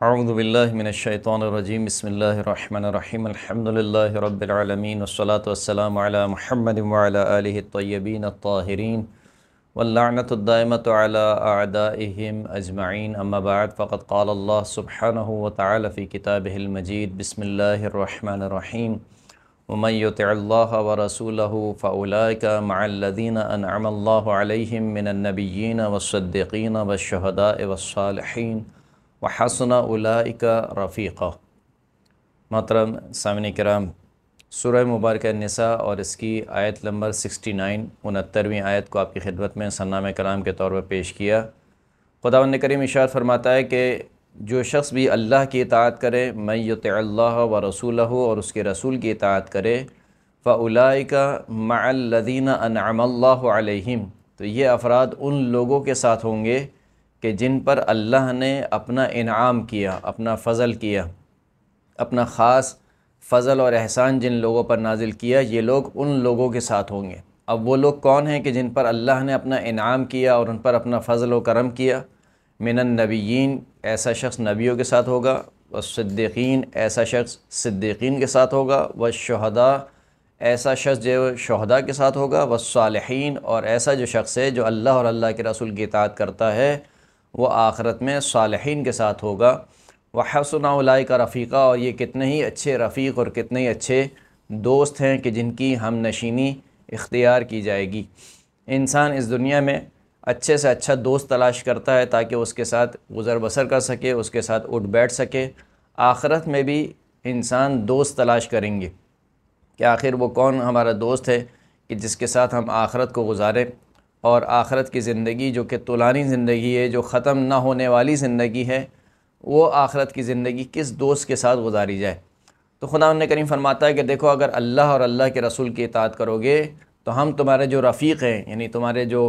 اعوذ باللہ من الشیطان الرجیم بسم اللہ الرحمن الرحیم الحمد للہ رب العالمین والصلاة والسلام علی محمد وعلی آلہ الطیبین الطاہرین واللعنۃ الدائمۃ علی اعدائہم اجمعین اما بعد فقد قال اللہ سبحانہ وتعالی فی کتابہ المجید بسم اللہ الرحمن الرحیم ومن یطع اللہ ورسولہ فاولئک مع الذین انعم اللہ علیہم من النبیین والصدیقین والشہداء والصالحین وحسن اولئک رفیقا۔ محترم سامعین کرام، سورہ مبارکہ نساء اور اس کی آیت نمبر 69 69ویں آیت کو آپ کی خدمت میں سرنامہ کلام کے طور پر پیش کیا۔ خداوند کریم ارشاد فرماتا ہے کہ جو شخص بھی اللہ کی اطاعت کرے، من یطع اللہ و رسولہ، اور اس کے رسول کی اطاعت کرے، فاولئک مع الذین انعم اللہ علیہم، تو یہ افراد ان لوگوں کے ساتھ ہوں گے کہ جن پر اللہ نے اپنا انعام کیا، اپنا فضل کیا، اپنا خاص فضل اور احسان جن لوگوں پر نازل کیا، یہ لوگ ان لوگوں کے ساتھ ہوں گے۔ اب وہ لوگ کون ہیں کہ جن پر اللہ نے اپنا انعام کیا اور ان پر اپنا فضل و کرم کیا؟ من النبیین، ایسا شخص نبیوں کے ساتھ ہوگا، والصدیقین، ایسا شخص صدیقین کے ساتھ ہوگا، والشہداء، ایسا شخص جو شہداء کے ساتھ ہوگا، والصالحین، اور ایسا جو شخص ہے جو اللہ اور اللہ کے رسول کی اطاعت کرتا ہے وہ آخرت میں صالحین کے ساتھ ہوگا۔ وحسن اولئک رفیقا، اور یہ کتنے ہی اچھے رفیق اور کتنے ہی اچھے دوست ہیں کہ جن کی ہم نشینی اختیار کی جائے گی۔ انسان اس دنیا میں اچھے سے اچھا دوست تلاش کرتا ہے تاکہ اس کے ساتھ گزر بسر کر سکے، اس کے ساتھ اٹھ بیٹھ سکے۔ آخرت میں بھی انسان دوست تلاش کریں گے کہ آخر وہ کون ہمارا دوست ہے کہ جس کے ساتھ ہم آخرت کو گزاریں، اور آخرت کی زندگی جو کہ طولانی زندگی ہے، جو ختم نہ ہونے والی زندگی ہے، وہ آخرت کی زندگی کس دوست کے ساتھ گزاری جائے۔ تو خداوند کریم فرماتا ہے کہ دیکھو، اگر اللہ اور اللہ کے رسول کی اطاعت کرو گے تو ہم تمہارے جو رفیق ہیں، یعنی تمہارے جو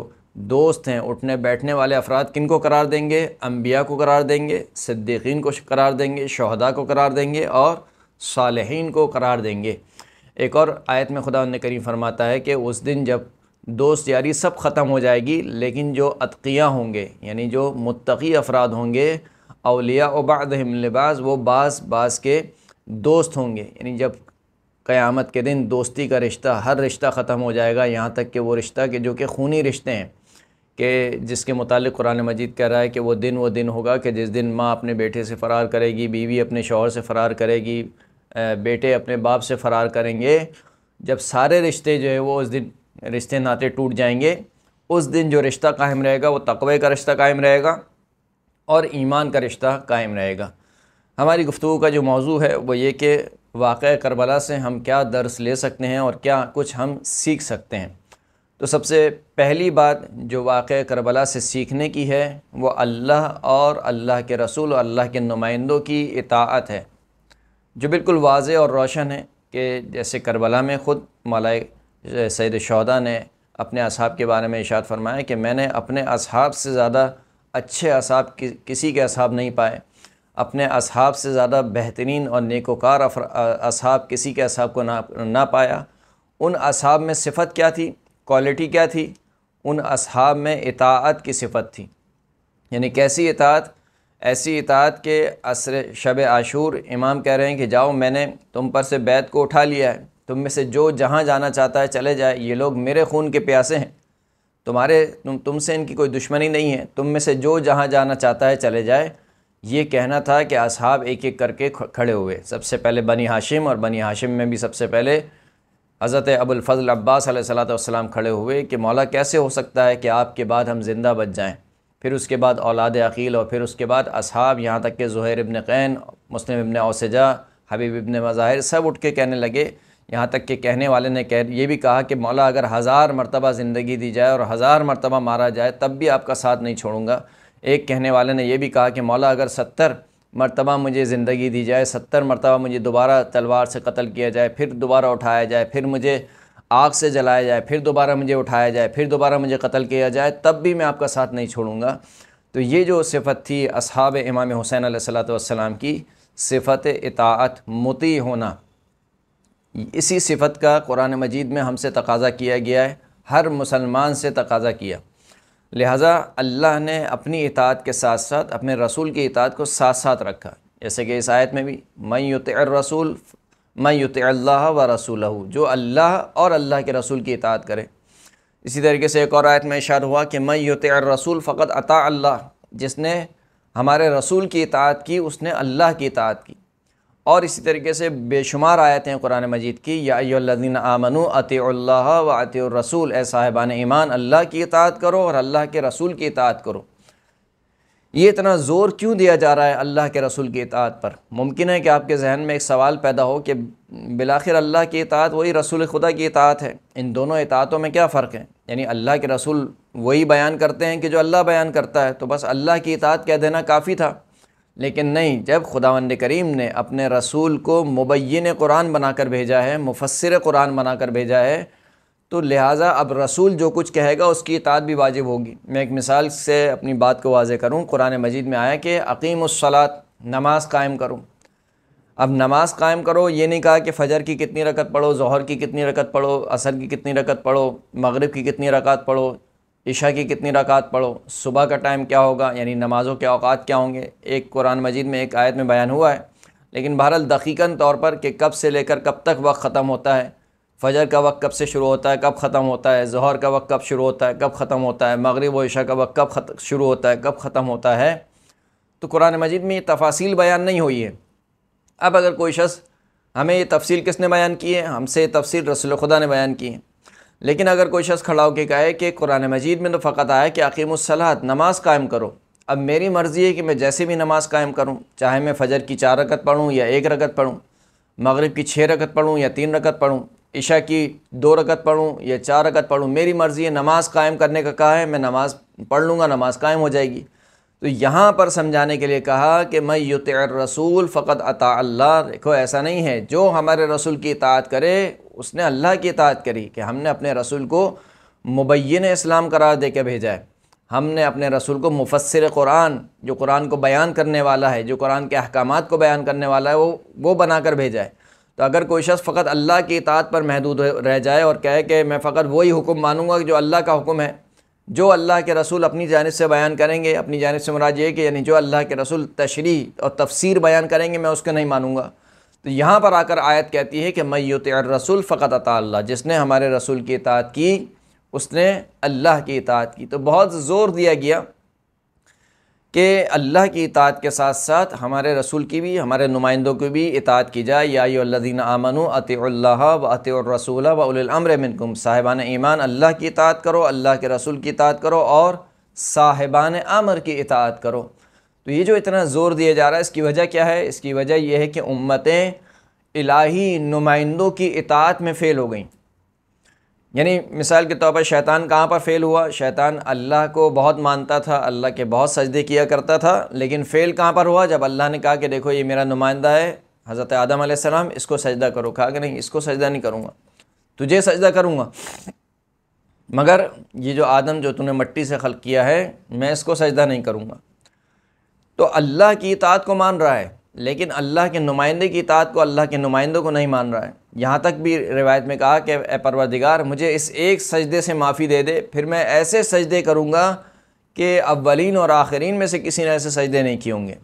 دوست ہیں، اٹھنے بیٹھنے والے افراد، کن کو قرار دیں گے؟ انبیاء کو قرار دیں گے، صدیقین کو قرار دیں گے، شہداء کو قرار دیں گے، اور صالحین کو قرار دیں گے۔ ایک اور آیت میں خداوند کریم فرماتا ہے کہ اس دن جب دوست یاری سب ختم ہو جائے گی، لیکن جو اتقیاء ہوں گے، یعنی جو متقی افراد ہوں گے، اولیاء بعضهم لبعض، وہ بعض کے دوست ہوں گے۔ یعنی جب قیامت کے دن دوستی کا رشتہ، ہر رشتہ ختم ہو جائے گا، یہاں تک کہ وہ رشتہ کہ جو کہ خونی رشتے ہیں، کہ جس کے متعلق قرآن مجید کہہ رہا ہے کہ وہ دن ہوگا کہ جس دن ماں اپنے بیٹے سے فرار کرے گی، بیوی اپنے شوہر سے فرار کرے گی، بیٹے اپنے باپ سے فرار کریں گے۔ جب سارے رشتے جو ہے وہ اس دن رشتے ناطے ٹوٹ جائیں گے، اس دن جو رشتہ قائم رہے گا وہ تقوی کا رشتہ قائم رہے گا اور ایمان کا رشتہ قائم رہے گا۔ ہماری گفتگو کا جو موضوع ہے وہ یہ کہ واقعہ کربلا سے ہم کیا درس لے سکتے ہیں اور کیا کچھ ہم سیکھ سکتے ہیں۔ تو سب سے پہلی بات جو واقعہ کربلا سے سیکھنے کی ہے وہ اللہ اور اللہ کے رسول اور اللہ کے نمائندوں کی اطاعت ہے، جو بالکل واضح اور روشن ہے کہ جیسے کربلا میں خود مولا سید الشہداء نے اپنے اصحاب کے بارے میں ارشاد فرمایا کہ میں نے اپنے اصحاب سے زیادہ اچھے اصحاب کسی کے اصحاب نہیں پائے، اپنے اصحاب سے زیادہ بہترین اور نیکوکار اصحاب کسی کے اصحاب کو نہ پایا۔ ان اصحاب میں صفت کیا تھی؟ کوالٹی کیا تھی؟ ان اصحاب میں اطاعت کی صفت تھی۔ یعنی کیسی اطاعت؟ ایسی اطاعت کہ شب عاشور امام کہہ رہے ہیں کہ جاؤ، میں نے تم پر سے بیعت کو اٹھا لیا ہے، تم میں سے جو جہاں جانا چاہتا ہے چلے جائے، یہ لوگ میرے خون کے پیاسے ہیں، تم سے ان کی کوئی دشمنی نہیں ہے، تم میں سے جو جہاں جانا چاہتا ہے چلے جائے۔ یہ کہنا تھا کہ اصحاب ایک ایک کر کے کھڑے ہوئے۔ سب سے پہلے بنی ہاشم، اور بنی ہاشم میں بھی سب سے پہلے حضرت ابو الفضل عباس علیہ السلام کھڑے ہوئے کہ مولا کیسے ہو سکتا ہے کہ آپ کے بعد ہم زندہ بچ جائیں؟ پھر اس کے بعد اولاد عقیل، اور پھر اس کے بعد اصحاب، یہاں تک کہ زہیر ابن قین، مسلم ابن اوسجہ، حبیب ابن مظاہر، سب اٹھ کے کہنے لگے۔ یہاں تک کہ کہنے والے نے یہ بھی کہا کہ مولا اگر 1000 مرتبہ زندگی دی جائے اور 1000 مرتبہ مارا جائے تب بھی آپ کا ساتھ نہیں چھوڑوں گا۔ ایک کہنے والے نے یہ بھی کہا کہ مولا اگر 70 مرتبہ مجھے زندگی دی جائے، 70 مرتبہ مجھے دوبارہ تلوار سے قتل کیا جائے، پھر دوبارہ اٹھایا جائے، پھر مجھے آگ سے جلایا جائے، پھر دوبارہ مجھے اٹھایا جائے، پھر دوبارہ مجھے قتل کیا جائے، تب بھی میں آپ کا ساتھ نہیں چھوڑوں گا۔ تو یہ جو صفت تھی اصحاب امام حسین علیہ السلام کی، صفت اطاعت، مطیع ہونا، اسی صفت کا قرآن مجید میں ہم سے تقاضا کیا گیا ہے، ہر مسلمان سے تقاضا کیا۔ لہٰذا اللہ نے اپنی اطاعت کے ساتھ ساتھ اپنے رسول کی اطاعت کو ساتھ ساتھ رکھا۔ جیسے کہ اس آیت میں بھی من یطع الرسول من یطع اللہ و رسولہ، جو اللہ اور اللہ کے رسول کی اطاعت کرے۔ اسی طریقے سے ایک اور آیت میں ارشاد ہوا کہ من یطع الرسول فقط اطاع اللہ، جس نے ہمارے رسول کی اطاعت کی اس نے اللہ کی اطاعت کی۔ اور اسی طریقے سے بے شمار آیتیں قرآن مجید کی، یا ایھا الذین آمنوا اطیعوا اللہ و اطیعوا الرسول، اے صاحبان ایمان اللہ کی اطاعت کرو اور اللہ کے رسول کی اطاعت کرو۔ یہ اتنا زور کیوں دیا جا رہا ہے اللہ کے رسول کی اطاعت پر؟ ممکن ہے کہ آپ کے ذہن میں ایک سوال پیدا ہو کہ بالآخر اللہ کی اطاعت وہی رسول خدا کی اطاعت ہے، ان دونوں اطاعتوں میں کیا فرق ہے؟ یعنی اللہ کے رسول وہی بیان کرتے ہیں کہ جو اللہ بیان کرتا ہے، تو بس اللہ کی اطاعت کہہ دینا کافی تھا۔ لیکن نہیں، جب خداوند کریم نے اپنے رسول کو مبین قرآن بنا کر بھیجا ہے، مفسر قرآن بنا کر بھیجا ہے، تو لہٰذا اب رسول جو کچھ کہے گا اس کی اطاعت بھی واجب ہوگی۔ میں ایک مثال سے اپنی بات کو واضح کروں، قرآن مجید میں آیا کہ اقیم الصلاۃ، نماز قائم کرو۔ اب نماز قائم کرو یہ نہیں کہا کہ فجر کی کتنی رکعت پڑھو، ظہر کی کتنی رکعت پڑھو، عصر کی کتنی رکعت پڑھو، مغرب کی کتنی رکعت پڑھو، عشاء کی کتنی رکعت پڑھو، صبح کا ٹائم کیا ہوگا، یعنی نمازوں کے اوقات کیا ہوں گے، ایک قرآن مجید میں ایک آیت میں بیان ہوا ہے۔ لیکن بہرحال دقیقاً طور پر کہ کب سے لے کر کب تک وقت ختم ہوتا ہے، فجر کا وقت کب سے شروع ہوتا ہے کب ختم ہوتا ہے، ظہر کا وقت کب شروع ہوتا ہے کب ختم ہوتا ہے، مغرب و عشاء کا وقت کب شروع ہوتا ہے کب ختم ہوتا ہے، تو قرآن مجید میں یہ تفاصیل بیان نہیں ہوئی ہے۔ اب اگر کوئی شخص، ہمیں یہ تفصیل کس نے بیان کی ہے؟ ہم سے یہ تفصیل رسول خدا نے بیان کی ہے۔ لیکن اگر کوئی شخص کھڑا ہو کے کہے کہ قرآن مجید میں تو فقط آیا کہ اقیم الصلاۃ، نماز قائم کرو، اب میری مرضی ہے کہ میں جیسے بھی نماز قائم کروں، چاہے میں فجر کی 4 رکعت پڑھوں یا 1 رکعت پڑھوں، مغرب کی 6 رکعت پڑھوں یا 3 رکعت پڑھوں، عشاء کی 2 رکعت پڑھوں یا 4 رکعت پڑھوں، میری مرضی ہے، نماز قائم کرنے کا کہا ہے میں نماز پڑھ لوں گا، نماز قائم ہو جائے گی۔ تو یہاں پر سمجھانے کے لیے کہا کہ من یطع الرسول فقط اطاع اللہ۔ دیکھو ایسا نہیں ہے، جو ہمارے رسول کی اطاعت کرے اس نے اللہ کی اطاعت کری، کہ ہم نے اپنے رسول کو مبین اسلام قرار دے کے بھیجا ہے، ہم نے اپنے رسول کو مفسر قرآن، جو قرآن کو بیان کرنے والا ہے، جو قرآن کے احکامات کو بیان کرنے والا ہے، وہ بنا کر بھیجا ہے۔ تو اگر کوئی شخص فقط اللہ کی اطاعت پر محدود رہ جائے اور کہے کہ میں فقط وہی حکم مانوں گا جو اللہ کا حکم ہے، جو اللہ کے رسول اپنی جانب سے بیان کریں گے، اپنی جانب سے مراد یہ ہے کہ یعنی جو اللہ کے رسول تشریح اور تفسیر بیان کریں گے میں اس کو نہیں مانوں گا، تو یہاں پر آ کر آیت کہتی ہے کہ من یطع الرسول فقط اطاع اللہ، جس نے ہمارے رسول کی اطاعت کی اس نے اللہ کی اطاعت کی۔ تو بہت زور دیا گیا کہ اللہ کی اطاعت کے ساتھ ساتھ ہمارے رسول کی بھی، ہمارے نمائندوں کی بھی اطاعت کی جائے۔ یا ایھا الذین آمنوا اطیعوا اللہ و اطیعوا الرسول و اولی الامر منکم، صاحبان ایمان اللہ کی اطاعت کرو، اللہ کے رسول کی اطاعت کرو اور صاحبان امر کی اطاعت کرو۔ تو یہ جو اتنا زور دیا جا رہا ہے اس کی وجہ کیا ہے؟ اس کی وجہ یہ ہے کہ امتیں الہی نمائندوں کی اطاعت میں فیل ہو گئیں۔ یعنی مثال کے طور پر شیطان کہاں پر فیل ہوا؟ شیطان اللہ کو بہت مانتا تھا، اللہ کے بہت سجدے کیا کرتا تھا، لیکن فیل کہاں پر ہوا؟ جب اللہ نے کہا کہ دیکھو یہ میرا نمائندہ ہے حضرت آدم علیہ السلام، اس کو سجدہ کرو، کہا کہ نہیں اس کو سجدہ نہیں کروں گا، تجھے سجدہ کروں گا، مگر یہ جو آدم جو تو نے مٹی سے خلق کیا ہے میں اس کو سجدہ نہیں کروں گا۔ تو اللہ کی اطاعت کو مان رہا ہے لیکن اللہ کے نمائندے کی اطاعت کو، اللہ کے نمائندوں کو نہیں مان رہا ہے۔ یہاں تک بھی روایت میں کہا کہ اے پروردگار مجھے اس ایک سجدے سے معافی دے دے، پھر میں ایسے سجدے کروں گا کہ اولین اور آخرین میں سے کسی نے ایسے سجدے نہیں کیے ہوں گے۔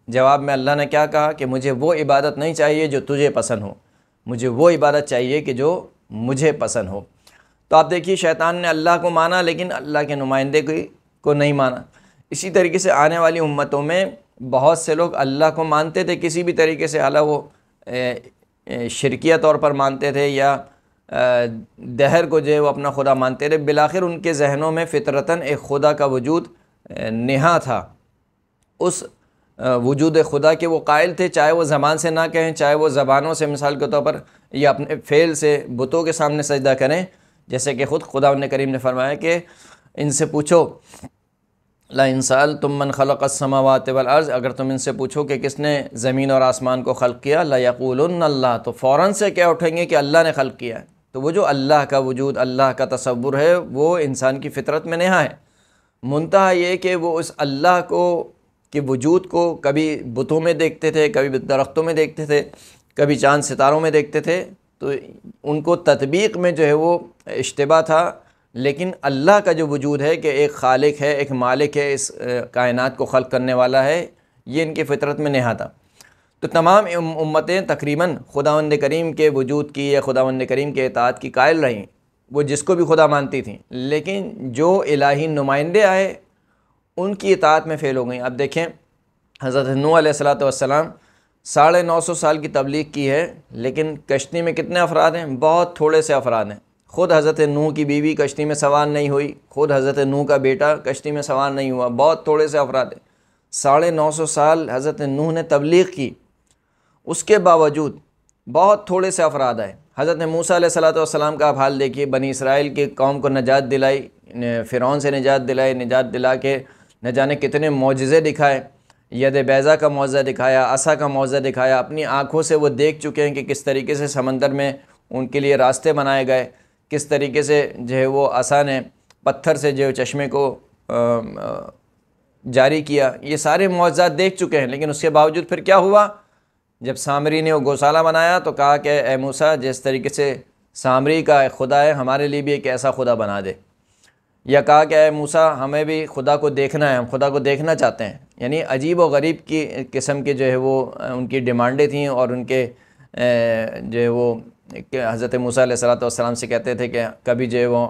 جواب میں اللہ نے کیا کہا کہ مجھے وہ عبادت نہیں چاہیے جو تجھے پسند ہو، مجھے وہ عبادت چاہیے کہ جو مجھے پسند ہو۔ تو آپ دیکھیے شیطان نے اللہ کو مانا لیکن اللہ کے نمائندے کو نہیں مانا۔ اسی طریقے سے آنے والی امتوں میں بہت سے لوگ اللہ کو مانتے تھے کسی بھی طریقے سے، حالانکہ وہ شرکیہ طور پر مانتے تھے یا دہر کو جو ہے وہ اپنا خدا مانتے تھے، بالآخر ان کے ذہنوں میں فطرتاً ایک خدا کا وجود نہا تھا، اس وجود خدا کے وہ قائل تھے، چاہے وہ زبان سے نہ کہیں، چاہے وہ زبانوں سے مثال کے طور پر یا اپنے فعل سے بتوں کے سامنے سجدہ کریں، جیسے کہ خود خداوند کریم نے فرمایا کہ ان سے پوچھو لَئِن سَأَلْتُم مَّن خَلَقَ السَّمَاوَاتِ وَالْأَرْضَ، اگر تم ان سے پوچھو کہ کس نے زمین اور آسمان کو خلق کیا، لَيَقُولُنَّ اللَّهُ، تو فوراً سے کیا اٹھیں گے کہ اللہ نے خلق کیا ہے۔ تو وہ جو اللہ کا وجود، اللہ کا تصور ہے وہ انسان کی فطرت میں نہا ہے، منتہا یہ کہ وہ اس اللہ کو کے وجود کو کبھی بتوں میں دیکھتے تھے، کبھی درختوں میں دیکھتے تھے، کبھی چاند ستاروں میں دیکھتے تھے، تو ان کو تطبیق میں جو ہے وہ اشتباہ تھا۔ لیکن اللہ کا جو وجود ہے کہ ایک خالق ہے، ایک مالک ہے، اس کائنات کو خلق کرنے والا ہے، یہ ان کی فطرت میں نہا تھا۔ تو تمام امتیں تقریباً خداوند کریم کے وجود کی یا خداوند کریم کے اطاعت کی قائل رہیں، وہ جس کو بھی خدا مانتی تھیں، لیکن جو الہی نمائندے آئے ان کی اطاعت میں فیل ہو گئیں۔ اب دیکھیں حضرت نوح علیہ السلام 950 سال کی تبلیغ کی ہے، لیکن کشتی میں کتنے افراد ہیں؟ بہت تھوڑے سے افراد ہیں۔ خود حضرت نوح کی بیوی کشتی میں سوار نہیں ہوئی، خود حضرت نوح کا بیٹا کشتی میں سوار نہیں ہوا، بہت تھوڑے سے افراد ہیں۔ 950 سال حضرت نوح نے تبلیغ کی، اس کے باوجود بہت تھوڑے سے افراد آئے۔ حضرت موسیٰ علیہ السلام کا آپ حال دیکھیے، بنی اسرائیل کی قوم کو نجات دلائی، فرعون سے نجات دلائی، نجات دلا کے نہ جانے کتنے معجزے دکھائے، ید بیضا کا معجزہ دکھایا، عصا کا معجزہ دکھایا، اپنی آنکھوں سے وہ دیکھ چکے ہیں کہ کس طریقے سے سمندر میں ان کے لیے راستے بنائے گئے، کس طریقے سے جو ہے وہ عصا نے پتھر سے جو چشمے کو جاری کیا، یہ سارے معجزات دیکھ چکے ہیں۔ لیکن اس کے باوجود پھر کیا ہوا؟ جب سامری نے وہ گوشالہ بنایا تو کہا کہ اے موسیٰ، جس طریقے سے سامری کا ایک خدا ہے، ہمارے لیے بھی ایک ایسا خدا بنا دے، یا کہا کہ اے موسیٰ، ہمیں بھی خدا کو دیکھنا ہے، ہم خدا کو دیکھنا چاہتے ہیں۔ یعنی عجیب و غریب کی قسم کے جو ہے وہ ان کی ڈیمانڈیں تھیں، اور ان کے جو ہے وہ حضرت موسیٰ علیہ السلام سے کہتے تھے کہ کبھی جو ہے وہ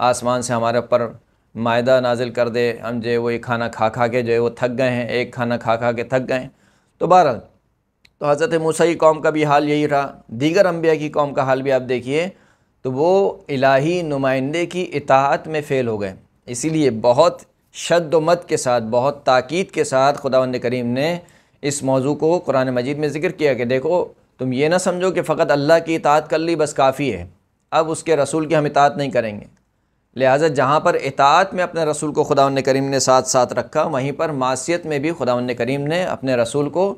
آسمان سے ہمارے اوپر مائدہ نازل کر دے، ہم جو ہے وہ ایک کھانا کھا کھا کے جو ہے وہ تھک گئے ہیں، ایک کھانا کھا کھا کے تھک گئے ہیں۔ تو بہرحال تو حضرت موسیٰ کی قوم کا بھی حال یہی رہا، دیگر انبیاء کی قوم کا حال بھی آپ دیکھیے، تو وہ الہی نمائندے کی اطاعت میں فیل ہو گئے۔ اسی لیے بہت شد و مد کے ساتھ، بہت تاکید کے ساتھ خداوند کریم نے اس موضوع کو قرآن مجید میں ذکر کیا کہ دیکھو، تم یہ نہ سمجھو کہ فقط اللہ کی اطاعت کر لی بس کافی ہے، اب اس کے رسول کی ہم اطاعت نہیں کریں گے۔ لہٰذا جہاں پر اطاعت میں اپنے رسول کو خداوند کریم نے ساتھ ساتھ رکھا، وہیں پر معصیت میں بھی خداوند کریم نے اپنے رسول کو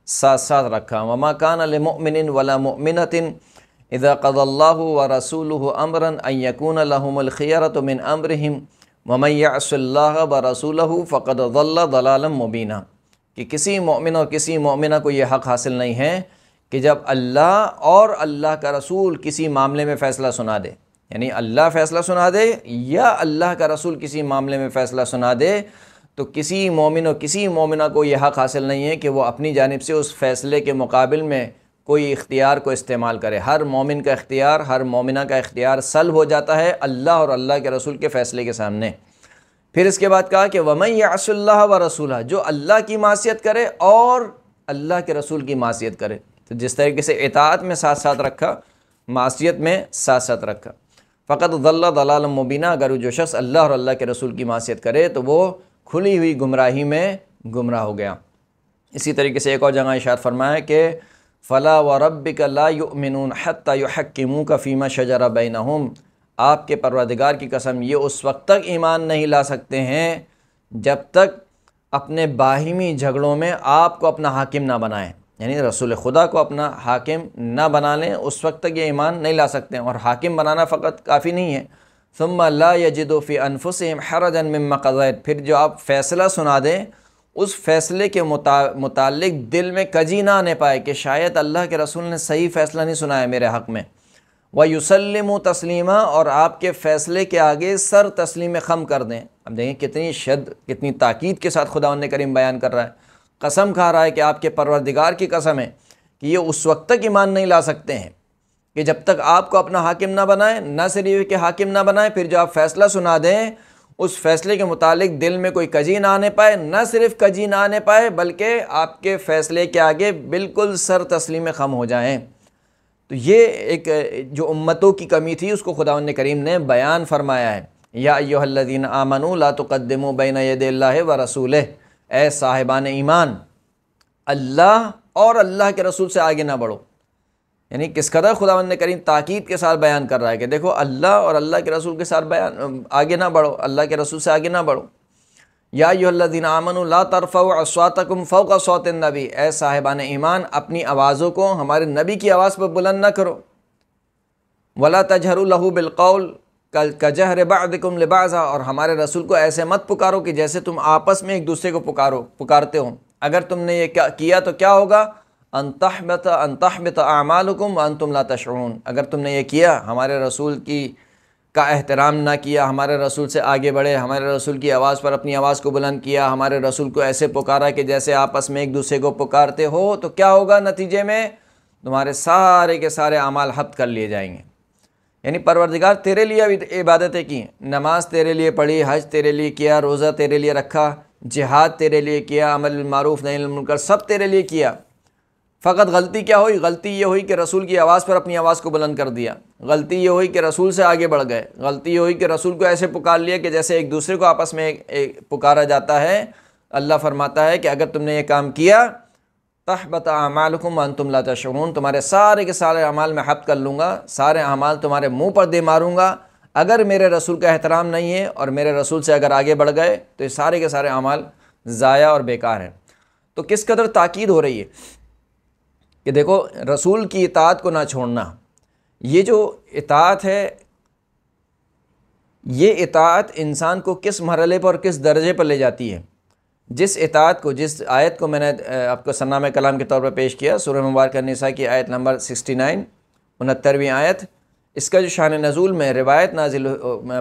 ساتھ ساتھ رکھا۔ وما کان لمؤمن ولا مؤمنۃ اذا قضى الله ورسوله امرا ان يكون لهم الخيرة من امرهم ومن يعص الله ورسوله فقد ضل ضلالا مبینا، کہ کسی مومن اور کسی مومنہ کو یہ حق حاصل نہیں ہے کہ جب اللہ اور اللہ کا رسول کسی معاملے میں فیصلہ سنا دے، یعنی اللہ فیصلہ سنا دے یا اللہ کا رسول کسی معاملے میں فیصلہ سنا دے، تو کسی مومن اور کسی مومنہ کو یہ حق حاصل نہیں ہے کہ وہ اپنی جانب سے اس فیصلے کے مقابل میں کوئی اختیار کو استعمال کرے۔ ہر مومن کا اختیار، ہر مومنہ کا اختیار سلب ہو جاتا ہے اللہ اور اللہ کے رسول کے فیصلے کے سامنے۔ پھر اس کے بعد کہا کہ وَمَن يَعْصِ اللَّهَ وَرَسُولَهُ، جو اللہ کی معصیت کرے اور اللہ کے رسول کی معصیت کرے۔ تو جس طریقے سے اطاعت میں ساتھ ساتھ رکھا، معصیت میں ساتھ ساتھ رکھا۔ فقط ضل ضلالا مبینا، اگر جو شخص اللہ اور اللہ کے رسول کی معصیت کرے تو وہ کھلی ہوئی گمراہی میں گمراہ ہو گیا۔ اسی طریقے سے ایک اور جگہ ارشاد فرمایا کہ فلا وربک لا یؤمنون حتی یحکموک فیما شجر بینہم، آپ کے پروردگار کی قسم یہ اس وقت تک ایمان نہیں لا سکتے ہیں جب تک اپنے باہمی جھگڑوں میں آپ کو اپنا حاکم نہ بنائیں، یعنی رسول خدا کو اپنا حاکم نہ بنا لیں، اس وقت تک یہ ایمان نہیں لا سکتے ہیں۔ اور حاکم بنانا فقط کافی نہیں ہے، ثم لا یجدوا فی انفسہم حرجا مما قضیت، پھر جو آپ فیصلہ سنا دیں اس فیصلے کے متعلق دل میں کجی نہ آنے پائے کہ شاید اللہ کے رسول نے صحیح فیصلہ نہیں سنایا میرے حق میں، وَيُسَلِّمُ تسلیما، اور آپ کے فیصلے کے آگے سر تسلیم خم کر دیں۔ اب دیکھیں کتنی کتنی تاکید کے ساتھ خداوند کریم بیان کر رہا ہے، قسم کھا رہا ہے کہ آپ کے پروردگار کی قسم ہے کہ یہ اس وقت تک ایمان نہیں لا سکتے ہیں کہ جب تک آپ کو اپنا حاکم نہ بنائیں، نہ صرف کہ حاکم نہ بنائیں، پھر جو آپ فیصلہ سنا دیں اس فیصلے کے متعلق دل میں کوئی کجی نہ آنے پائے، نہ صرف کجی نہ آنے پائے بلکہ آپ کے فیصلے کے آگے بالکل سر تسلیم خم ہو جائیں۔ تو یہ ایک جو امتوں کی کمی تھی اس کو خداوند کریم نے بیان فرمایا ہے۔ یا ایھا الذین آمنوا لا تقدموا بین یدی اللہ ورسولہ، اے صاحبان ایمان، اللہ اور اللہ کے رسول سے آگے نہ بڑھو۔ یعنی کس قدر خداوند کریم تاکید کے ساتھ بیان کر رہا ہے کہ دیکھو اللہ اور اللہ کے رسول کے ساتھ آگے نہ بڑھو، اللہ کے رسول سے آگے نہ بڑھو۔ یا ایھا الذین آمنوا لا ترفعوا اصواتکم فوق صوت النبی، اے صاحبان ایمان اپنی آوازوں کو ہمارے نبی کی آواز پر بلند نہ کرو۔ ولا تجہروا لہ بالقول کجہر بعضکم لبعض، اور ہمارے رسول کو ایسے مت پکارو کہ جیسے تم آپس میں ایک دوسرے کو پکارتے ہو۔ اگر تم نے یہ کیا تو کیا ہوگا؟ ان تحبط اعمالکم وانتم لا تشعرون، اگر تم نے یہ کیا ہمارے رسول کی کا احترام نہ کیا، ہمارے رسول سے آگے بڑھے، ہمارے رسول کی آواز پر اپنی آواز کو بلند کیا، ہمارے رسول کو ایسے پکارا کہ جیسے آپس میں ایک دوسرے کو پکارتے ہو، تو کیا ہوگا نتیجے میں؟ تمہارے سارے کے سارے اعمال حبط کر لیے جائیں گے۔ یعنی پروردگار تیرے لیے ابھی عبادتیں کی، نماز تیرے لیے پڑھی، حج تیرے لیے کیا، روزہ تیرے لیے رکھا، جہاد تیرے لیے کیا، امر بالمعروف نہی عن المنکر سب تیرے لیے کیا، فقط غلطی کیا ہوئی؟ غلطی یہ ہوئی کہ رسول کی آواز پر اپنی آواز کو بلند کر دیا، غلطی یہ ہوئی کہ رسول سے آگے بڑھ گئے، غلطی یہ ہوئی کہ رسول کو ایسے پکار لیا کہ جیسے ایک دوسرے کو آپس میں پکارا جاتا ہے۔ اللہ فرماتا ہے کہ اگر تم نے یہ کام کیا تحبط اعمالکم وانتم لا تشعرون، تمہارے سارے کے سارے اعمال میں حبط کر لوں گا، سارے اعمال تمہارے منہ پر دے ماروں گا۔ اگر میرے رسول کا احترام نہیں ہے اور میرے رسول سے اگر آگے بڑھ گئے تو یہ سارے کے سارے اعمال ضائع اور بیکار ہیں۔ تو کس قدر تاکید ہو رہی ہے کہ دیکھو رسول کی اطاعت کو نہ چھوڑنا۔ یہ جو اطاعت ہے، یہ اطاعت انسان کو کس مرحلے پر اور کس درجے پر لے جاتی ہے؟ جس اطاعت کو، جس آیت کو میں نے آپ کو سرنامہ کلام کے طور پر پیش کیا، سورہ مبارکہ نساء کی آیت نمبر 69، 69ویں آیت، اس کا جو شان نزول میں روایت نازل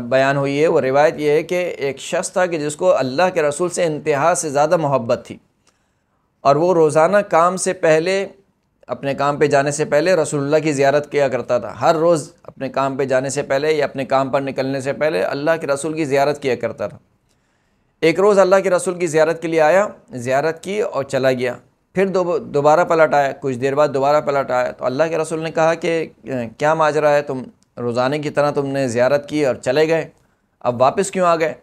بیان ہوئی ہے، وہ روایت یہ ہے کہ ایک شخص تھا کہ جس کو اللہ کے رسول سے انتہا سے زیادہ محبت تھی، اور وہ روزانہ کام سے پہلے، اپنے کام پہ جانے سے پہلے رسول اللہ کی زیارت کیا کرتا تھا۔ ہر روز اپنے کام پہ جانے سے پہلے یا اپنے کام پر نکلنے سے پہلے اللہ کے رسول کی زیارت کیا کرتا تھا۔ ایک روز اللہ کے رسول کی زیارت کے لیے آیا، زیارت کی اور چلا گیا، پھر دوبارہ پلٹ آیا، کچھ دیر بعد دوبارہ پلٹ آیا، تو اللہ کے رسول نے کہا کہ کیا ماجرا ہے، تم روزانے کی طرح تم نے زیارت کی اور چلے گئے، اب واپس کیوں آ گئے؟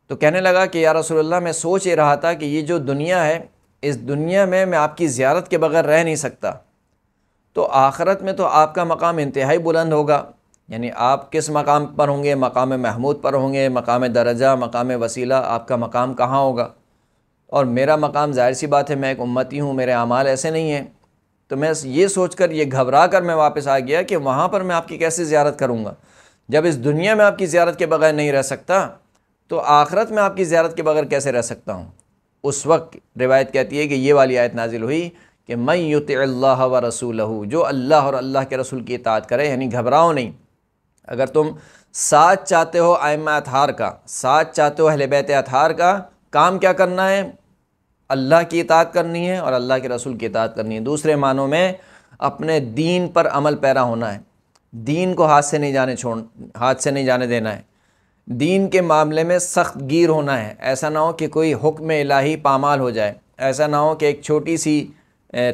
تو کہنے لگا کہ یا رسول اللہ، میں سوچ یہ رہا تھا کہ یہ جو دنیا ہے، اس دنیا میں آپ کی زیارت کے بغیر رہ نہیں سکتا، تو آخرت میں تو آپ کا مقام انتہائی بلند ہوگا، یعنی آپ کس مقام پر ہوں گے؟ مقام محمود پر ہوں گے، مقام درجہ، مقام وسیلہ، آپ کا مقام کہاں ہوگا؟ اور میرا مقام ظاہر سی بات ہے، میں ایک امتی ہوں، میرے اعمال ایسے نہیں ہیں، تو میں یہ سوچ کر، یہ گھبرا کر میں واپس آ گیا کہ وہاں پر میں آپ کی کیسے زیارت کروں گا؟ جب اس دنیا میں آپ کی زیارت کے بغیر نہیں رہ سکتا تو آخرت میں آپ کی زیارت کے بغیر کیسے رہ سکتا ہوں؟ اس وقت روایت کہتی ہے کہ یہ والی آیت نازل ہوئی کہ من یطع اللہ ورسولہ، جو اللہ اور اللہ کے رسول کی اطاعت کرے، یعنی گھبراؤ نہیں۔ اگر تم ساتھ چاہتے ہو ائمہ اطہار کا، ساتھ چاہتے ہو اہل بیت اطہار کا، کام کیا کرنا ہے؟ اللہ کی اطاعت کرنی ہے اور اللہ کے رسول کی اطاعت کرنی ہے۔ دوسرے معنوں میں اپنے دین پر عمل پیرا ہونا ہے، دین کو ہاتھ سے نہیں جانے دینا ہے، دین کے معاملے میں سخت گیر ہونا ہے۔ ایسا نہ ہو کہ کوئی حکم الہی پامال ہو جائے، ایسا نہ ہو کہ ایک چھوٹی سی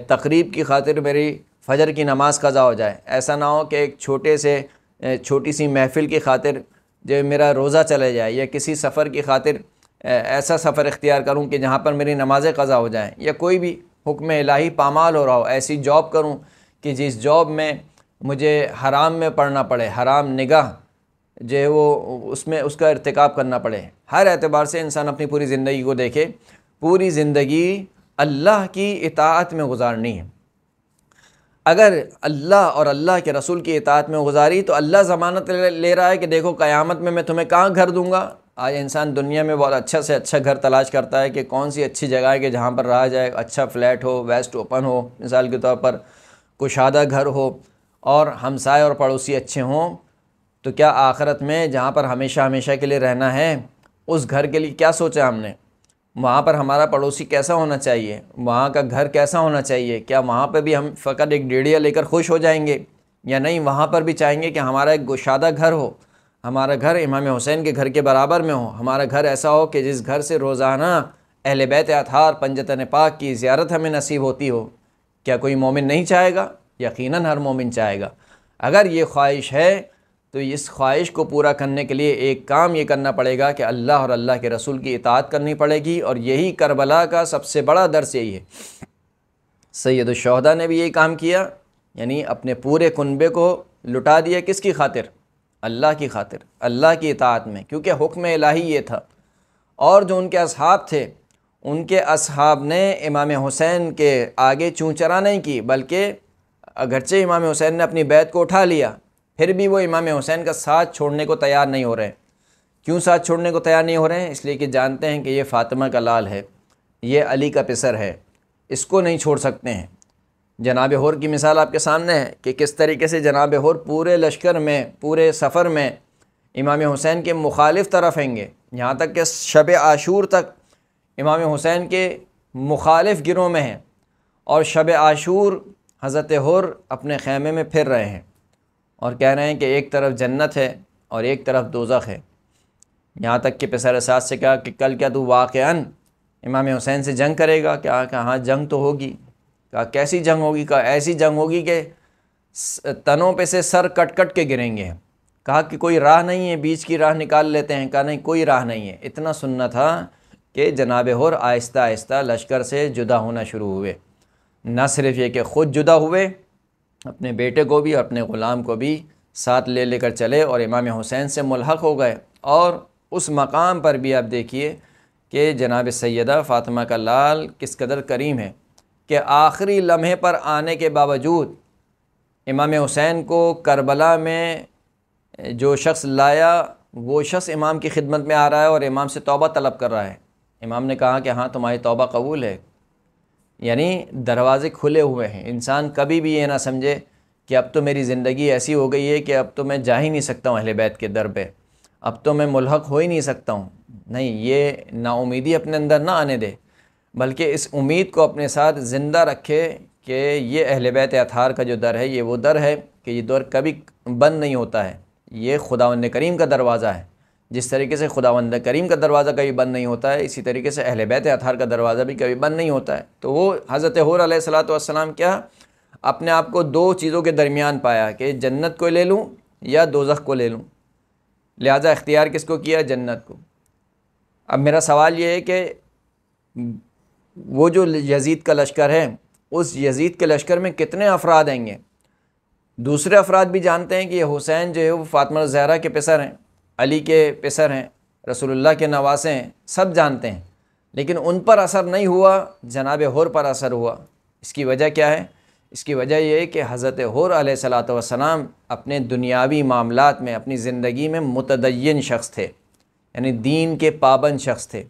تقریب کی خاطر میری فجر کی نماز قضا ہو جائے، ایسا نہ ہو کہ ایک چھوٹی سی محفل کی خاطر جو میرا روزہ چلے جائے، یا کسی سفر کی خاطر ایسا سفر اختیار کروں کہ جہاں پر میری نمازیں قضا ہو جائیں، یا کوئی بھی حکم الہی پامال ہو رہا ہو، ایسی جاب کروں کہ جس جاب میں مجھے حرام میں پڑنا پڑے، حرام نگاہ جو ہے وہ اس کا ارتکاب کرنا پڑے۔ ہر اعتبار سے انسان اپنی پوری زندگی کو دیکھے، پوری زندگی اللہ کی اطاعت میں گزارنی ہے۔ اگر اللہ اور اللہ کے رسول کی اطاعت میں گزاری تو اللہ ضمانت لے رہا ہے کہ دیکھو قیامت میں تمہیں کہاں گھر دوں گا۔ آج انسان دنیا میں بہت اچھا سے اچھا گھر تلاش کرتا ہے کہ کون سی اچھی جگہ ہے کہ جہاں پر رہا جائے، اچھا فلیٹ ہو، ویسٹ اوپن ہو، مثال کے طور پر کشادہ گھر ہو، اور ہمسائے اور پڑوسی اچھے ہوں۔ تو کیا آخرت میں جہاں پر ہمیشہ ہمیشہ کے لیے رہنا ہے، اس گھر کے لیے کیا سوچا ہم نے؟ وہاں پر ہمارا پڑوسی کیسا ہونا چاہیے، وہاں کا گھر کیسا ہونا چاہیے؟ کیا وہاں پہ بھی ہم فقط ایک ڈیڑھیا لے کر خوش ہو جائیں گے، یا نہیں وہاں پر بھی چاہیں گے کہ ہمارا ایک گشادہ گھر ہو، ہمارا گھر امام حسین کے گھر کے برابر میں ہو، ہمارا گھر ایسا ہو کہ جس گھر سے روزانہ اہل بیت اطہار پنجتن پاک کی زیارت ہمیں نصیب ہوتی ہو؟ کیا کوئی مومن نہیں چاہے گا؟ یقیناً ہر مومن چاہے گا۔ اگر یہ خواہش ہے تو اس خواہش کو پورا کرنے کے لیے ایک کام یہ کرنا پڑے گا کہ اللہ اور اللہ کے رسول کی اطاعت کرنی پڑے گی، اور یہی کربلا کا سب سے بڑا درس یہی ہے۔ سید الشہداء نے بھی یہی کام کیا، یعنی اپنے پورے کنبے کو لٹا دیا، کس کی خاطر؟ اللہ کی خاطر، اللہ کی اطاعت میں، کیونکہ حکم الہی یہ تھا۔ اور جو ان کے اصحاب تھے، ان کے اصحاب نے امام حسین کے آگے چونچرا نہیں کی، بلکہ اگرچہ امام حسین نے اپنی بیعت کو اٹھا لیا، پھر بھی وہ امام حسین کا ساتھ چھوڑنے کو تیار نہیں ہو رہے۔ کیوں ساتھ چھوڑنے کو تیار نہیں ہو رہے ہیں؟ اس لیے کہ جانتے ہیں کہ یہ فاطمہ کا لال ہے، یہ علی کا پسر ہے، اس کو نہیں چھوڑ سکتے ہیں۔ جناب حور کی مثال آپ کے سامنے ہے کہ کس طریقے سے جناب حور پورے لشکر میں، پورے سفر میں امام حسین کے مخالف طرف ہیں گے، یہاں تک کہ شب عاشور تک امام حسین کے مخالف گروہ میں ہیں، اور شب عاشور حضرت حر اپنے خیمے میں پھر رہے ہیں اور کہہ رہے ہیں کہ ایک طرف جنت ہے اور ایک طرف دوزخ ہے۔ یہاں تک کہ پسر اساد سے کہا کہ کل کیا تو واقعاً امام حسین سے جنگ کرے گا؟ کہا کہ ہاں جنگ تو ہوگی۔ کہا کیسی جنگ ہوگی؟ کہا ایسی جنگ ہوگی کہ تنوں پہ سے سر کٹ کٹ کے گریں گے۔ کہا کہ کوئی راہ نہیں ہے، بیچ کی راہ نکال لیتے ہیں؟ کہا نہیں، کوئی راہ نہیں ہے۔ اتنا سننا تھا کہ جناب حر آہستہ آہستہ لشکر سے جدا ہونا شروع ہوئے۔ نہ صرف یہ کہ خود جدا ہوئے، اپنے بیٹے کو بھی اور اپنے غلام کو بھی ساتھ لے لے کر چلے اور امام حسین سے ملحق ہو گئے۔ اور اس مقام پر بھی آپ دیکھیے کہ جناب سیدہ فاطمہ کا لال کس قدر کریم ہے کہ آخری لمحے پر آنے کے باوجود امام حسین کو کربلا میں جو شخص لایا وہ شخص امام کی خدمت میں آ رہا ہے اور امام سے توبہ طلب کر رہا ہے۔ امام نے کہا کہ ہاں تمہاری توبہ قبول ہے، یعنی دروازے کھلے ہوئے ہیں۔ انسان کبھی بھی یہ نہ سمجھے کہ اب تو میری زندگی ایسی ہو گئی ہے کہ اب تو میں جا ہی نہیں سکتا ہوں اہل بیت کے در پہ، اب تو میں ملحق ہو ہی نہیں سکتا ہوں۔ نہیں، یہ نا امیدی اپنے اندر نہ آنے دے، بلکہ اس امید کو اپنے ساتھ زندہ رکھے کہ یہ اہل بیت اطہار کا جو در ہے یہ وہ در ہے کہ یہ در کبھی بند نہیں ہوتا ہے، یہ خداوند کریم کا دروازہ ہے۔ جس طریقے سے خداوند کریم کا دروازہ کبھی بند نہیں ہوتا ہے، اسی طریقے سے اہل بیت اطہار کا دروازہ بھی کبھی بند نہیں ہوتا ہے۔ تو وہ حضرت حر علیہ الصلوۃ والسلام کیا اپنے آپ کو دو چیزوں کے درمیان پایا کہ جنت کو لے لوں یا دوزخ کو لے لوں، لہٰذا اختیار کس کو کیا؟ جنت کو۔ اب میرا سوال یہ ہے کہ وہ جو یزید کا لشکر ہے، اس یزید کے لشکر میں کتنے افراد ہیں گے؟ دوسرے افراد بھی جانتے ہیں کہ یہ حسین جو ہے وہ فاطمہ الزہرا کے پسر ہیں، علی کے پسر ہیں، رسول اللہ کے نواسے ہیں، سب جانتے ہیں، لیکن ان پر اثر نہیں ہوا، جناب حر پر اثر ہوا۔ اس کی وجہ کیا ہے؟ اس کی وجہ یہ ہے کہ حضرت حر علیہ الصلوۃ والسلام اپنے دنیاوی معاملات میں اپنی زندگی میں متدین شخص تھے، یعنی دین کے پابند شخص تھے۔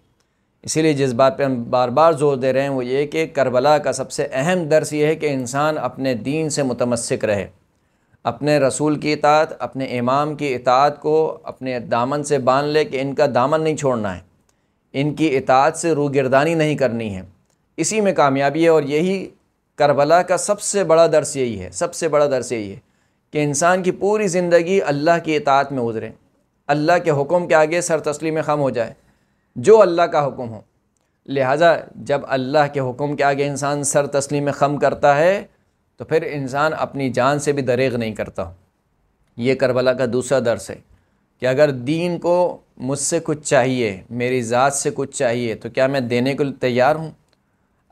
اسی لیے جس بات پہ ہم بار بار زور دے رہے ہیں وہ یہ کہ کربلا کا سب سے اہم درس یہ ہے کہ انسان اپنے دین سے متمسک رہے، اپنے رسول کی اطاعت، اپنے امام کی اطاعت کو اپنے دامن سے باندھ لے کہ ان کا دامن نہیں چھوڑنا ہے، ان کی اطاعت سے روگردانی نہیں کرنی ہے۔ اسی میں کامیابی ہے، اور یہی کربلا کا سب سے بڑا درس یہی ہے، سب سے بڑا درس یہی ہے کہ انسان کی پوری زندگی اللہ کی اطاعت میں گزرے، اللہ کے حکم کے آگے سر تسلیم خم ہو جائے، جو اللہ کا حکم ہو۔ لہٰذا جب اللہ کے حکم کے آگے انسان سر تسلیم خم کرتا ہے تو پھر انسان اپنی جان سے بھی دریغ نہیں کرتا۔ یہ کربلا کا دوسرا درس ہے کہ اگر دین کو مجھ سے کچھ چاہیے، میری ذات سے کچھ چاہیے، تو کیا میں دینے کو تیار ہوں؟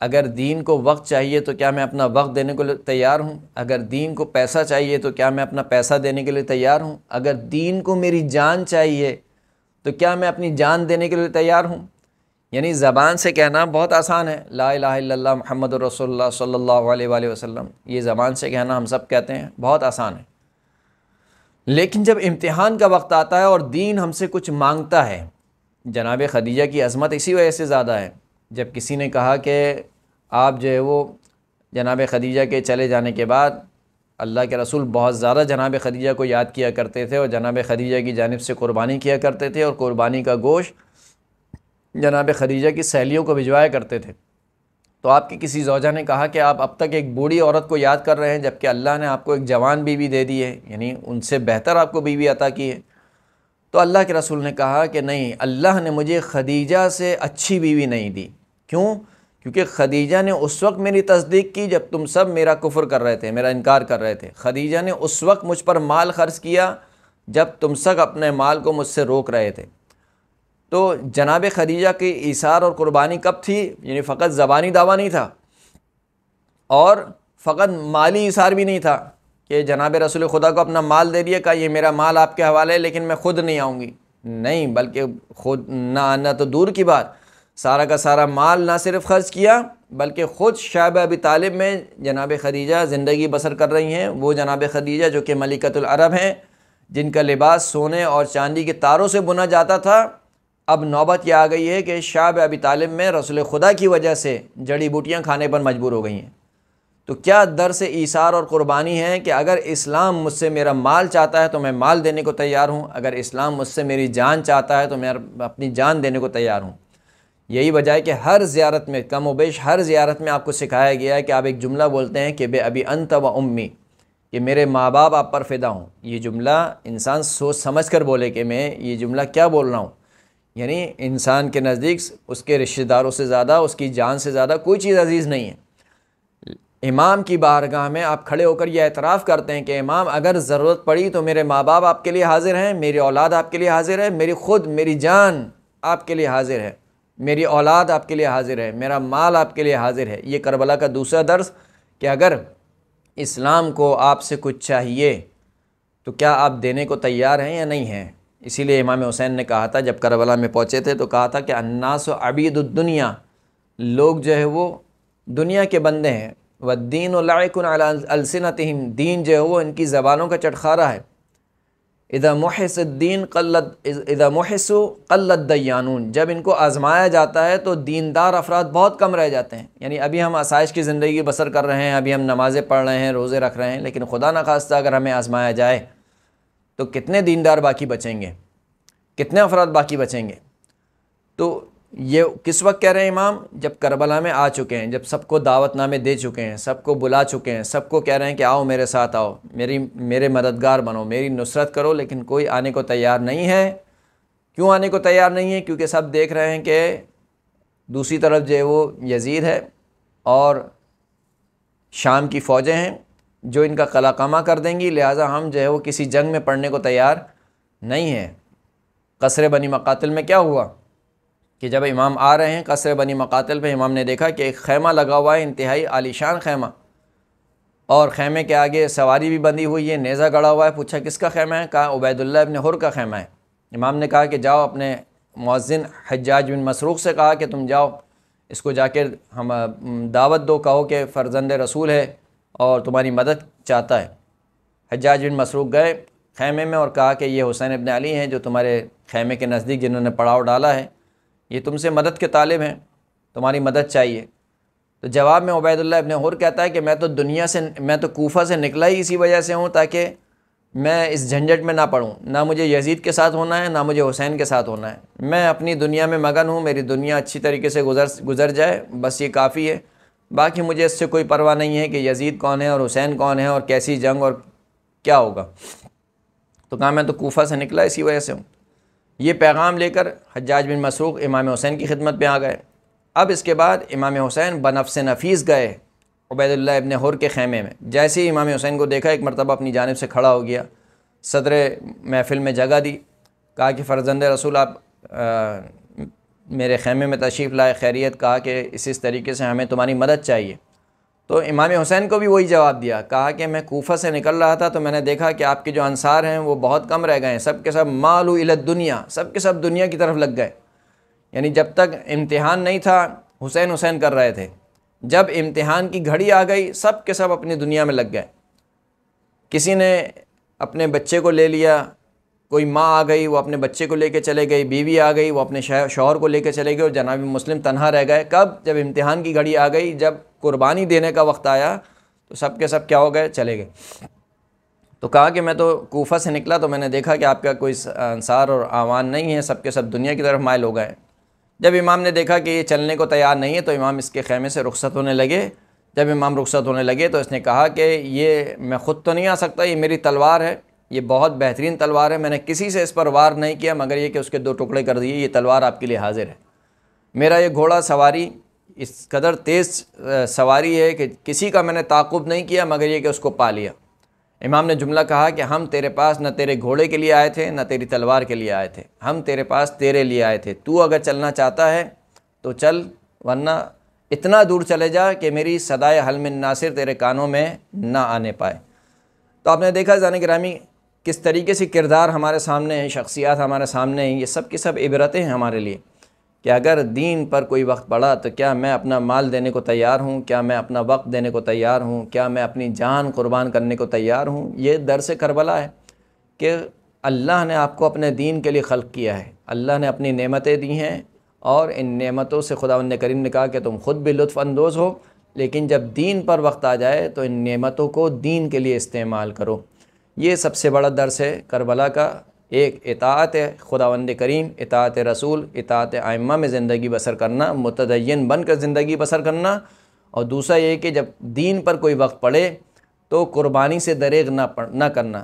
اگر دین کو وقت چاہیے تو کیا میں اپنا وقت دینے کو تیار ہوں؟ اگر دین کو پیسہ چاہیے تو کیا میں اپنا پیسہ دینے کے لیے تیار ہوں؟ اگر دین کو میری جان چاہیے تو کیا میں اپنی جان دینے کے لیے تیار ہوں؟ یعنی زبان سے کہنا بہت آسان ہے، لا الہ الا اللہ محمد رسول اللہ صلی اللہ علیہ وآلہ وسلم، یہ زبان سے کہنا ہم سب کہتے ہیں، بہت آسان ہے۔ لیکن جب امتحان کا وقت آتا ہے اور دین ہم سے کچھ مانگتا ہے، جناب خدیجہ کی عظمت اسی وجہ سے زیادہ ہے۔ جب کسی نے کہا کہ آپ جو ہے وہ جناب خدیجہ کے چلے جانے کے بعد اللہ کے رسول بہت زیادہ جناب خدیجہ کو یاد کیا کرتے تھے اور جناب خدیجہ کی جانب سے قربانی کیا کرتے تھے، اور قربانی کا گوشت جناب خدیجہ کی سہیلیوں کو بھجوایا کرتے تھے، تو آپ کی کسی زوجہ نے کہا کہ آپ اب تک ایک بوڑھی عورت کو یاد کر رہے ہیں جبکہ اللہ نے آپ کو ایک جوان بیوی دے دی ہے، یعنی ان سے بہتر آپ کو بیوی عطا کی ہے۔ تو اللہ کے رسول نے کہا کہ نہیں، اللہ نے مجھے خدیجہ سے اچھی بیوی نہیں دی۔ کیوں؟ کیونکہ خدیجہ نے اس وقت میری تصدیق کی جب تم سب میرا کفر کر رہے تھے، میرا انکار کر رہے تھے۔ خدیجہ نے اس وقت مجھ پر مال خرچ کیا جب تم سب اپنے مال کو مجھ سے روک رہے تھے۔ تو جناب خدیجہ کی ایثار اور قربانی کب تھی؟ یعنی فقط زبانی دعویٰ نہیں تھا اور فقط مالی ایثار بھی نہیں تھا کہ جناب رسول خدا کو اپنا مال دے دیا، کہا یہ میرا مال آپ کے حوالے ہے لیکن میں خود نہیں آؤں گی۔ نہیں، بلکہ خود نہ آنا تو دور کی بات، سارا کا سارا مال نہ صرف خرچ کیا بلکہ خود شعب ابی طالب میں جناب خدیجہ زندگی بسر کر رہی ہیں۔ وہ جناب خدیجہ جو کہ ملکۃ العرب ہیں، جن کا لباس سونے اور چاندی کے تاروں سے بنا جاتا تھا، اب نوبت یہ آ گئی ہے کہ شعب ابی طالب میں رسول خدا کی وجہ سے جڑی بوٹیاں کھانے پر مجبور ہو گئی ہیں۔ تو کیا درس ایثار اور قربانی ہے کہ اگر اسلام مجھ سے میرا مال چاہتا ہے تو میں مال دینے کو تیار ہوں، اگر اسلام مجھ سے میری جان چاہتا ہے تو میں اپنی جان دینے کو تیار ہوں۔ یہی وجہ ہے کہ ہر زیارت میں، کم و بیش ہر زیارت میں آپ کو سکھایا گیا ہے کہ آپ ایک جملہ بولتے ہیں کہ بے ابی انت و امی، کہ میرے ماں باپ آپ پر فدا ہوں۔ یہ جملہ انسان سوچ سمجھ کر بولے کہ میں یہ جملہ کیا بول رہا ہوں، یعنی انسان کے نزدیک اس کے رشتہ داروں سے زیادہ، اس کی جان سے زیادہ کوئی چیز عزیز نہیں ہے۔ امام کی بارگاہ میں آپ کھڑے ہو کر یہ اعتراف کرتے ہیں کہ امام اگر ضرورت پڑی تو میرے ماں باپ آپ کے لیے حاضر ہیں، میری اولاد آپ کے لیے حاضر ہے، میری جان آپ کے لیے حاضر ہے، میری اولاد آپ کے لیے حاضر ہے، میرا مال آپ کے لیے حاضر ہے۔ یہ کربلا کا دوسرا درس کہ اگر اسلام کو آپ سے کچھ چاہیے تو کیا آپ دینے کو تیار ہیں یا نہیں ہیں۔ اسی لیے امام حسین نے کہا تھا جب کربلا میں پہنچے تھے تو کہا تھا کہ الناس عبید الدنیا، لوگ جو ہے وہ دنیا کے بندے ہیں، والدین لعق علی السنتہم، دین جو ہے وہ ان کی زبانوں کا چٹخارا ہے۔ اذا محس الدین قل الدیانون، جب ان کو آزمایا جاتا ہے تو دیندار افراد بہت کم رہ جاتے ہیں۔ یعنی ابھی ہم آسائش کی زندگی بسر کر رہے ہیں، ابھی ہم نمازیں پڑھ رہے ہیں، روزے رکھ رہے ہیں، لیکن خدا نخواستہ اگر ہمیں آزمایا جائے تو کتنے دیندار باقی بچیں گے، کتنے افراد باقی بچیں گے۔ تو یہ کس وقت کہہ رہے ہیں امام؟ جب کربلا میں آ چکے ہیں، جب سب کو دعوت نامے دے چکے ہیں، سب کو بلا چکے ہیں، سب کو کہہ رہے ہیں کہ آؤ میرے ساتھ آؤ، میرے مددگار بنو، میری نصرت کرو، لیکن کوئی آنے کو تیار نہیں ہے۔ کیوں آنے کو تیار نہیں ہے؟ کیونکہ سب دیکھ رہے ہیں کہ دوسری طرف جو ہے وہ یزید ہے اور شام کی فوجیں ہیں جو ان کا قلع قمع کر دیں گی، لہٰذا ہم جو ہے وہ کسی جنگ میں پڑنے کو تیار نہیں ہیں۔ قصر بنی مقاتل میں کیا ہوا کہ جب امام آ رہے ہیں قصر بنی مقاتل پہ، امام نے دیکھا کہ ایک خیمہ لگا ہوا ہے، انتہائی عالیشان خیمہ، اور خیمے کے آگے سواری بھی بندھی ہوئی ہے، نیزہ گڑا ہوا ہے۔ پوچھا کس کا خیمہ ہے؟ کہا عبید اللہ ابن حر کا خیمہ ہے۔ امام نے کہا کہ جاؤ اپنے مؤذن حجاج بن مسروق سے کہا کہ تم جاؤ اس کو جا کے ہم دعوت دو، کہو کہ فرزند رسول ہے اور تمہاری مدد چاہتا ہے۔ حجاج بن مسروق گئے خیمے میں اور کہا کہ یہ حسین ابن علی ہیں جو تمہارے خیمے کے نزدیک جنہوں نے پڑاؤ ڈالا ہے، یہ تم سے مدد کے طالب ہیں، تمہاری مدد چاہیے۔ تو جواب میں عبید اللہ ابن حر کہتا ہے کہ میں تو کوفہ سے نکلا ہی اسی وجہ سے ہوں تاکہ میں اس جھنجٹ میں نہ پڑوں، نہ مجھے یزید کے ساتھ ہونا ہے، نہ مجھے حسین کے ساتھ ہونا ہے۔ میں اپنی دنیا میں مگن ہوں، میری دنیا اچھی طریقے سے گزر جائے، بس یہ کافی ہے، باقی مجھے اس سے کوئی پرواہ نہیں ہے کہ یزید کون ہے اور حسین کون ہے اور کیسی جنگ اور کیا ہوگا۔ تو کہا میں تو کوفہ سے نکلا اسی وجہ سے ہوں۔ یہ پیغام لے کر حجاج بن مسروق امام حسین کی خدمت میں آ گئے۔ اب اس کے بعد امام حسین بنفس نفیس گئے عبید اللہ ابن حر کے خیمے میں۔ جیسے ہی امام حسین کو دیکھا ایک مرتبہ اپنی جانب سے کھڑا ہو گیا، صدر محفل میں جگہ دی، کہا کہ فرزند رسول آپ میرے خیمے میں تشریف لائے، خیریت؟ کہا کہ اس طریقے سے ہمیں تمہاری مدد چاہیے۔ تو امام حسین کو بھی وہی جواب دیا، کہا کہ میں کوفہ سے نکل رہا تھا تو میں نے دیکھا کہ آپ کے جو انصار ہیں وہ بہت کم رہ گئے ہیں، سب کے سب مالوا الی الدنیا، سب کے سب دنیا کی طرف لگ گئے۔ یعنی جب تک امتحان نہیں تھا حسین حسین کر رہے تھے، جب امتحان کی گھڑی آ گئی سب کے سب اپنی دنیا میں لگ گئے۔ کسی نے اپنے بچے کو لے لیا، کوئی ماں آ گئی وہ اپنے بچے کو لے کے چلے گئی، بیوی آ گئی وہ اپنے شوہر کو لے کے چلے گئے، اور جناب مسلم تنہا رہ گئے۔ کب؟ جب امتحان کی گھڑی آ گئی، جب قربانی دینے کا وقت آیا تو سب کے سب کیا ہو گئے؟ چلے گئے۔ تو کہا کہ میں تو کوفہ سے نکلا تو میں نے دیکھا کہ آپ کا کوئی انصار اور اعوان نہیں ہے، سب کے سب دنیا کی طرف مائل ہو گئے۔ جب امام نے دیکھا کہ یہ چلنے کو تیار نہیں ہے تو امام اس کے خیمے سے رخصت ہونے لگے۔ جب امام رخصت ہونے لگے تو اس نے کہا کہ یہ میں خود تو نہیں آ سکتا، یہ میری تلوار ہے، یہ بہت بہترین تلوار ہے، میں نے کسی سے اس پر وار نہیں کیا مگر یہ کہ اس کے 2 ٹکڑے کر دیے، یہ تلوار آپ کے لیے حاضر ہے۔ میرا یہ گھوڑا سواری اس قدر تیز سواری ہے کہ کسی کا میں نے تعاقب نہیں کیا مگر یہ کہ اس کو پا لیا۔ امام نے جملہ کہا کہ ہم تیرے پاس نہ تیرے گھوڑے کے لیے آئے تھے نہ تیری تلوار کے لیے آئے تھے، ہم تیرے پاس تیرے لیے آئے تھے، تو اگر چلنا چاہتا ہے تو چل، ورنہ اتنا دور چلے جا کہ میری صدائے حل من ناصر تیرے کانوں میں نہ آنے پائے۔ تو آپ نے دیکھا زان گرامی کس طریقے سے کردار ہمارے سامنے ہیں، شخصیات ہمارے سامنے ہیں، یہ سب کی سب عبرتیں ہیں ہمارے لیے کہ اگر دین پر کوئی وقت پڑا تو کیا میں اپنا مال دینے کو تیار ہوں، کیا میں اپنا وقت دینے کو تیار ہوں، کیا میں اپنی جان قربان کرنے کو تیار ہوں۔ یہ درس کربلا ہے کہ اللہ نے آپ کو اپنے دین کے لیے خلق کیا ہے، اللہ نے اپنی نعمتیں دی ہیں اور ان نعمتوں سے خداوند کریم نے کہا کہ تم خود بھی لطف اندوز ہو لیکن جب دین پر وقت آ جائے تو ان نعمتوں کو دین کے لیے استعمال کرو۔ یہ سب سے بڑا درس ہے کربلا کا، ایک اطاعت خداوند کریم، اطاعت رسول، اطاعت ائمہ میں زندگی بسر کرنا، متدین بن کر زندگی بسر کرنا، اور دوسرا یہ کہ جب دین پر کوئی وقت پڑے تو قربانی سے دریغ نہ کرنا۔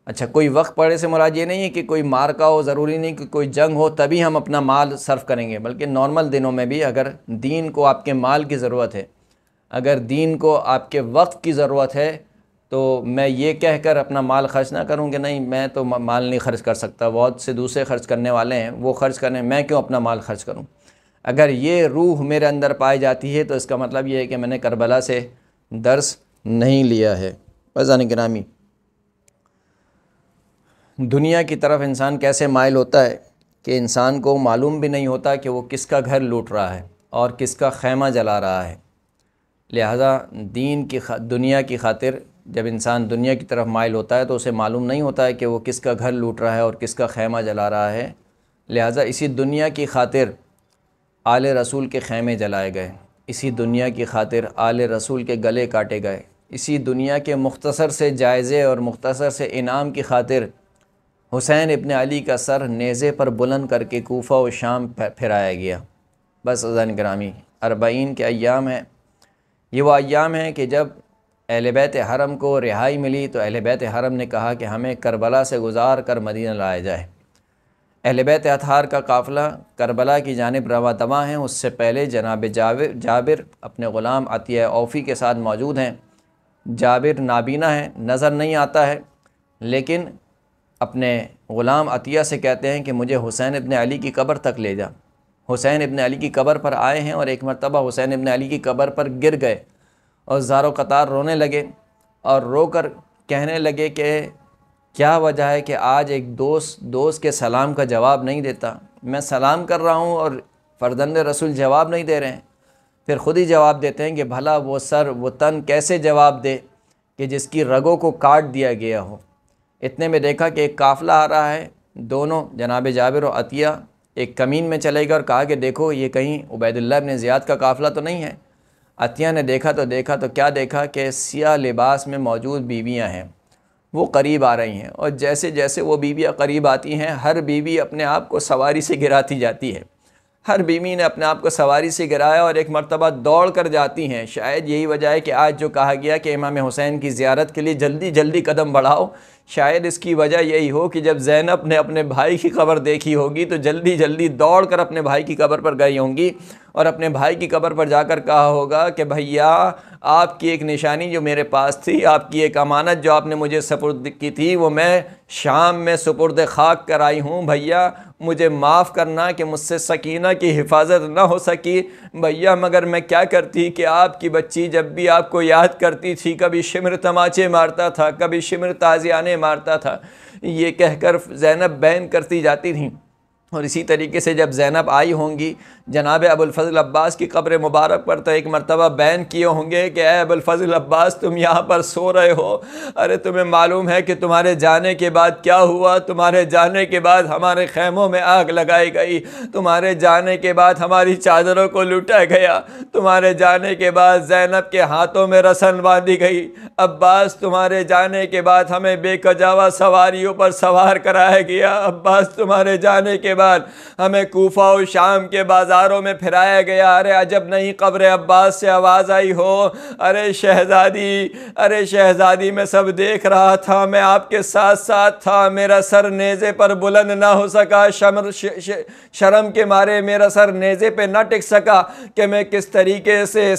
اچھا، کوئی وقت پڑے سے مراد یہ نہیں ہے کہ کوئی مارکا ہو، ضروری نہیں کہ کوئی جنگ ہو تبھی ہم اپنا مال صرف کریں گے، بلکہ نارمل دنوں میں بھی اگر دین کو آپ کے مال کی ضرورت ہے، اگر دین کو آپ کے وقت کی ضرورت ہے، تو میں یہ کہہ کر اپنا مال خرچ نہ کروں کہ نہیں میں تو مال نہیں خرچ کر سکتا، بہت سے دوسرے خرچ کرنے والے ہیں، وہ خرچ کریں، میں کیوں اپنا مال خرچ کروں۔ اگر یہ روح میرے اندر پائی جاتی ہے تو اس کا مطلب یہ ہے کہ میں نے کربلا سے درس نہیں لیا ہے۔ عزیزان گرامی، دنیا کی طرف انسان کیسے مائل ہوتا ہے کہ انسان کو معلوم بھی نہیں ہوتا کہ وہ کس کا گھر لوٹ رہا ہے اور کس کا خیمہ جلا رہا ہے۔ لہذا دنیا کی خاطر جب انسان دنیا کی طرف مائل ہوتا ہے تو اسے معلوم نہیں ہوتا ہے کہ وہ کس کا گھر لوٹ رہا ہے اور کس کا خیمہ جلا رہا ہے۔ لہذا اسی دنیا کی خاطر آل رسول کے خیمے جلائے گئے، اسی دنیا کی خاطر آل رسول کے گلے کاٹے گئے، اسی دنیا کے مختصر سے جائزے اور مختصر سے انعام کی خاطر حسین ابن علی کا سر نیزے پر بلند کر کے کوفہ و شام پھرایا گیا۔ بس عزیزان گرامی، 40 کے ایام ہیں، یہ وہ ایام ہیں کہ جب اہل بیت حرم کو رہائی ملی تو اہل بیت حرم نے کہا کہ ہمیں کربلا سے گزار کر مدینہ لایا جائے۔ اہل بیت اطہار کا قافلہ کربلا کی جانب رواں دواں ہیں۔ اس سے پہلے جناب جابر اپنے غلام عطیہ اوفی کے ساتھ موجود ہیں۔ جابر نابینا ہے، نظر نہیں آتا ہے، لیکن اپنے غلام عطیہ سے کہتے ہیں کہ مجھے حسین ابن علی کی قبر تک لے جا۔ حسین ابن علی کی قبر پر آئے ہیں اور ایک مرتبہ حسین ابن علی کی قبر پر گر گئے اور زار و قطار رونے لگے اور رو کر کہنے لگے کہ کیا وجہ ہے کہ آج ایک دوست کے سلام کا جواب نہیں دیتا، میں سلام کر رہا ہوں اور فرزند رسول جواب نہیں دے رہے ہیں۔ پھر خود ہی جواب دیتے ہیں کہ بھلا وہ سر وہ تن کیسے جواب دے کہ جس کی رگوں کو کاٹ دیا گیا ہو۔ اتنے میں دیکھا کہ ایک قافلہ آ رہا ہے، دونوں جناب جابر و عطیہ ایک کمین میں چلے گئے اور کہا کہ دیکھو یہ کہیں عبید اللہ ابن زیاد کا قافلہ تو نہیں ہے۔ عطیہ نے دیکھا تو کیا دیکھا کہ سیاہ لباس میں موجود بیویاں ہیں، وہ قریب آ رہی ہیں، اور جیسے جیسے وہ بیویاں قریب آتی ہیں ہر بیوی اپنے آپ کو سواری سے گراتی جاتی ہے۔ ہر بیوی نے اپنے آپ کو سواری سے گرایا اور ایک مرتبہ دوڑ کر جاتی ہیں۔ شاید یہی وجہ ہے کہ آج جو کہا گیا کہ امام حسین کی زیارت کے لیے جلدی جلدی قدم بڑھاؤ، شاید اس کی وجہ یہی ہو کہ جب زینب نے اپنے بھائی کی قبر دیکھی ہوگی تو جلدی جلدی دوڑ کر اپنے بھائی کی قبر پر گئی ہوں گی اور اپنے بھائی کی قبر پر جا کر کہا ہوگا کہ بھیا آپ کی ایک نشانی جو میرے پاس تھی، آپ کی ایک امانت جو آپ نے مجھے سپرد کی تھی، وہ میں شام میں سپرد خاک کرائی ہوں، بھیا مجھے معاف کرنا کہ مجھ سے سکینہ کی حفاظت نہ ہو سکی، بھیا مگر میں کیا کرتی کہ آپ کی بچی جب بھی آپ کو یاد کرتی تھی کبھی شمر تماچے مارتا تھا، کبھی شمر تازیانے مارتا تھا، یہ کہہ کر زینب بین کرتی جاتی تھیں۔ اور اسی طریقے سے جب زینب آئی ہوں گی جناب ابوالفضل عباس کی قبر مبارک پر تو ایک مرتبہ بین کیے ہوں گے کہ اے ابوالفضل عباس تم یہاں پر سو رہے ہو، ارے تمہیں معلوم ہے کہ تمہارے جانے کے بعد کیا ہوا، تمہارے جانے کے بعد ہمارے خیموں میں آگ لگائی گئی، تمہارے جانے کے بعد ہماری چادروں کو لوٹا گیا، تمہارے جانے کے بعد زینب کے ہاتھوں میں رسن باندھی گئی، عباس تمہارے جانے کے بعد ہمیں بے کجاوا سواریوں پر سوار کرایا گیا، عباس تمہارے جانے کے بعد ہمیں کوفہ و شام کے بازاروں میں پھرایا گیا، ارے عجب نہیں قبر عباس سے آواز آئی ہو، ارے شہزادی میں سب دیکھ رہا تھا، میں آپ کے ساتھ ساتھ تھا، میرا سر نیزے پر بلند نہ ہو سکا، شرم کے مارے میرا سر نیزے پہ نہ ٹک سکا کہ میں کس طریقے سے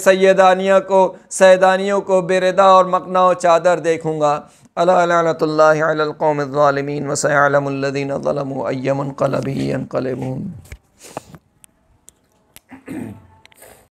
سیدانیوں کو بردا اور مقنع و چادر دیکھوں گا۔ الا لعنۃ اللہ علی القوم الظالمین وسيعلم الذین ظلموا ای منقلب ینقلبون۔